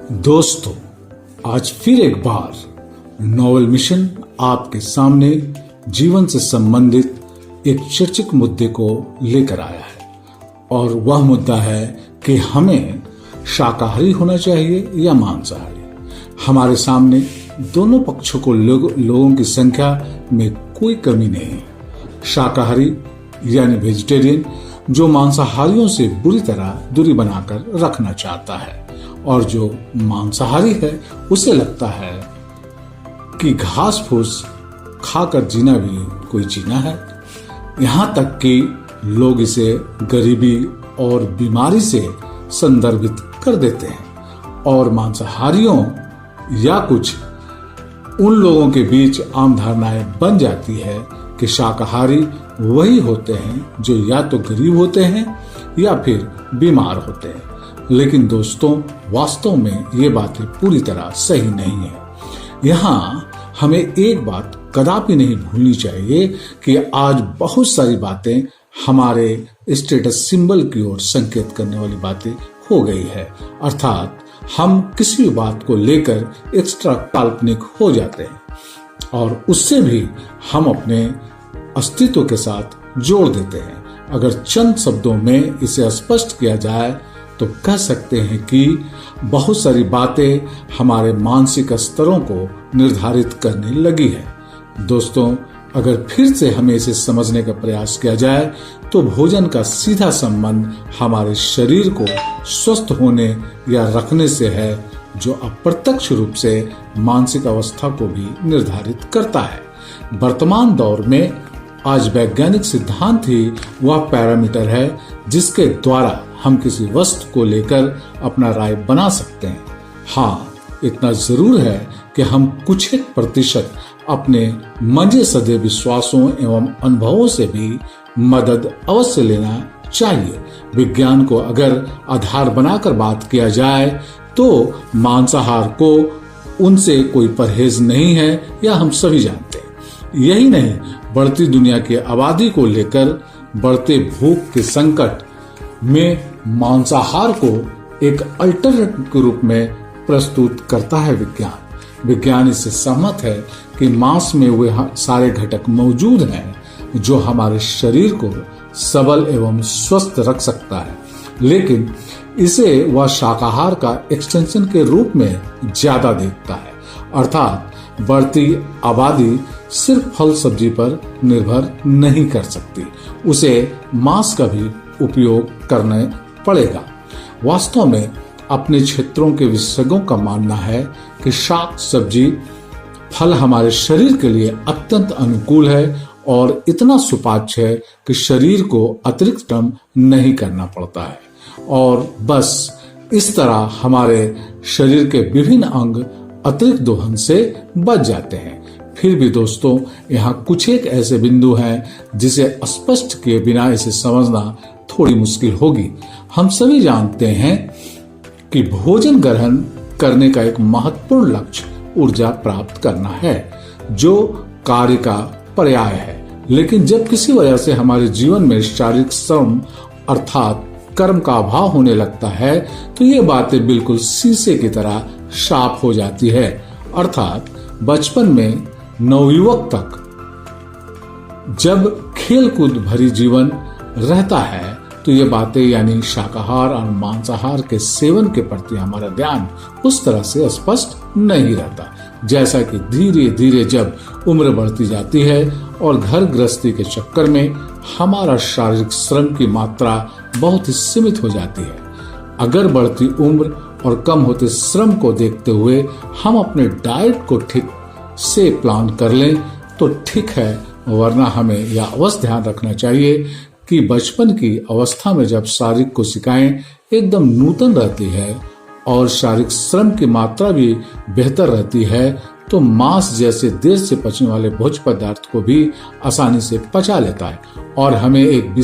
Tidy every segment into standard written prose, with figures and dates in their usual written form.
दोस्तों, आज फिर एक बार नोवेल मिशन आपके सामने जीवन से संबंधित एक चर्चित मुद्दे को लेकर आया है और वह मुद्दा है कि हमें शाकाहारी होना चाहिए या मांसाहारी। हमारे सामने दोनों पक्षों को लोगों की संख्या में कोई कमी नहीं है। शाकाहारी यानी वेजिटेरियन जो मांसाहारियों से बुरी तरह दूरी बनाकर रखना चाहता है, और जो मांसाहारी है उसे लगता है कि घास फूस खाकर जीना भी कोई जीना है। यहाँ तक कि लोग इसे गरीबी और बीमारी से संदर्भित कर देते हैं और मांसाहारियों या कुछ उन लोगों के बीच आम धारणाएं बन जाती है कि शाकाहारी वही होते हैं जो या तो गरीब होते हैं या फिर बीमार होते हैं। लेकिन दोस्तों, वास्तव में ये बातें पूरी तरह सही नहीं है। यहाँ हमें एक बात कदापि नहीं भूलनी चाहिए कि आज बहुत सारी बातें हमारे स्टेटस सिंबल की ओर संकेत करने वाली बातें हो गई है। अर्थात हम किसी भी बात को लेकर एक्स्ट्रा काल्पनिक हो जाते हैं और उससे भी हम अपने अस्तित्व के साथ जोड़ देते हैं। अगर चंद शब्दों में इसे स्पष्ट किया जाए तो कह सकते हैं कि बहुत सारी बातें हमारे मानसिक स्तरों को निर्धारित करने लगी है। दोस्तों, अगर फिर से हमें इसे समझने का प्रयास किया जाए तो भोजन का सीधा संबंध हमारे शरीर को स्वस्थ होने या रखने से है, जो अप्रत्यक्ष रूप से मानसिक अवस्था को भी निर्धारित करता है। वर्तमान दौर में आज वैज्ञानिक सिद्धांत ही वह पैरामीटर है जिसके द्वारा हम किसी वस्तु को लेकर अपना राय बना सकते हैं। हाँ, इतना जरूर है कि हम कुछ एक प्रतिशत अपने मंजे सदे विश्वासों एवं अनुभवों से भी मदद अवश्य लेना चाहिए। विज्ञान को अगर आधार बनाकर बात किया जाए तो मांसाहार को उनसे कोई परहेज नहीं है, या हम सभी जानते हैं। यही नहीं, बढ़ती दुनिया की आबादी को लेकर बढ़ते भूख के संकट में मांसाहार को एक अल्टरनेटिव के रूप में प्रस्तुत करता है विज्ञान इससे सहमत है कि मांस में वे सारे घटक मौजूद हैं जो हमारे शरीर को सबल एवं स्वस्थ रख सकता है, लेकिन इसे वह शाकाहार का एक्सटेंशन के रूप में ज्यादा देखता है। अर्थात बढ़ती आबादी सिर्फ फल सब्जी पर निर्भर नहीं कर सकती, उसे मांस का भी उपयोग करना पड़ेगा। वास्तव में अपने क्षेत्रों के विशेषज्ञों का मानना है कि शाक सब्जी फल हमारे शरीर के लिए अत्यंत अनुकूल है और इतना सुपाच्य है कि शरीर को अतिरिक्त श्रम नहीं करना पड़ता है, और बस इस तरह हमारे शरीर के विभिन्न अंग अतिरिक्त दोहन से बच जाते हैं। फिर भी दोस्तों, यहाँ कुछ एक ऐसे बिंदु हैं जिसे स्पष्ट किए बिना इसे समझना थोड़ी मुश्किल होगी। हम सभी जानते हैं कि भोजन ग्रहण करने का एक महत्वपूर्ण लक्ष्य ऊर्जा प्राप्त करना है, जो कार्य का पर्याय है। लेकिन जब किसी वजह से हमारे जीवन में शारीरिक श्रम अर्थात कर्म का अभाव होने लगता है तो ये बातें बिल्कुल शीशे की तरह साफ हो जाती है। अर्थात बचपन में नवयुवक तक जब खेल कूद भरी जीवन रहता है तो ये बातें यानी शाकाहार और मांसाहार के सेवन के प्रति हमारा ध्यान उस तरह से स्पष्ट नहीं रहता। जैसा कि धीरे धीरे जब उम्र बढ़ती जाती है और घर गृहस्थी के चक्कर में हमारा शारीरिक श्रम की मात्रा बहुत ही सीमित हो जाती है। अगर बढ़ती उम्र और कम होते श्रम को देखते हुए हम अपने डाइट को ठीक से प्लान कर लें तो ठीक है, वरना हमें यह अवश्य ध्यान रखना चाहिए कि बचपन की अवस्था में जब शारीरिक कोशिकाएं एकदम नूतन रहती है और शारीरिक श्रम की मात्रा भी बेहतर रहती है तो मांस जैसे देर से पचने वाले भोज्य पदार्थ को भी आसानी से पचा लेता है और हमें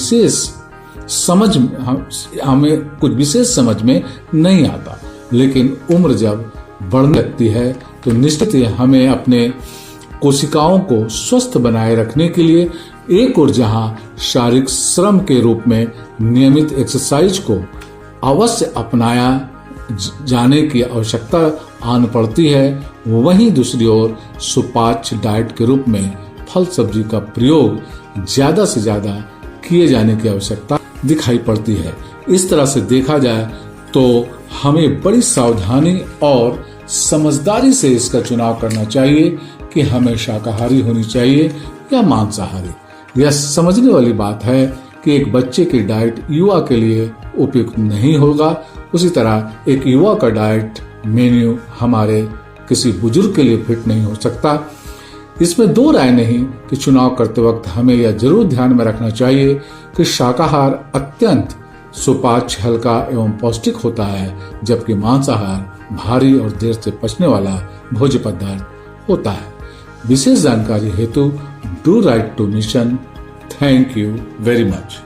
कुछ विशेष समझ में नहीं आता। लेकिन उम्र जब बढ़ने लगती है तो निश्चित ही हमें अपने कोशिकाओं को स्वस्थ बनाए रखने के लिए एक और जहां शारीरिक श्रम के रूप में नियमित एक्सरसाइज को अवश्य अपनाया जाने की आवश्यकता आन पड़ती है, वहीं दूसरी ओर सुपाच्य डाइट के रूप में फल सब्जी का प्रयोग ज्यादा से ज्यादा किए जाने की आवश्यकता दिखाई पड़ती है। इस तरह से देखा जाए तो हमें बड़ी सावधानी और समझदारी से इसका चुनाव करना चाहिए कि हमें शाकाहारी होनी चाहिए या मांसाहारी। यह समझने वाली बात है कि एक बच्चे की डाइट युवा के लिए उपयुक्त नहीं होगा, उसी तरह एक युवा का डाइट मेन्यू हमारे किसी बुजुर्ग के लिए फिट नहीं हो सकता। इसमें दो राय नहीं कि चुनाव करते वक्त हमें यह जरूर ध्यान में रखना चाहिए कि शाकाहार अत्यंत सुपाच्य, हल्का एवं पौष्टिक होता है, जबकि मांसाहार भारी और देर से पचने वाला भोज्य पदार्थ होता है। विशेष जानकारी हेतु do write to mission. Thank you very much.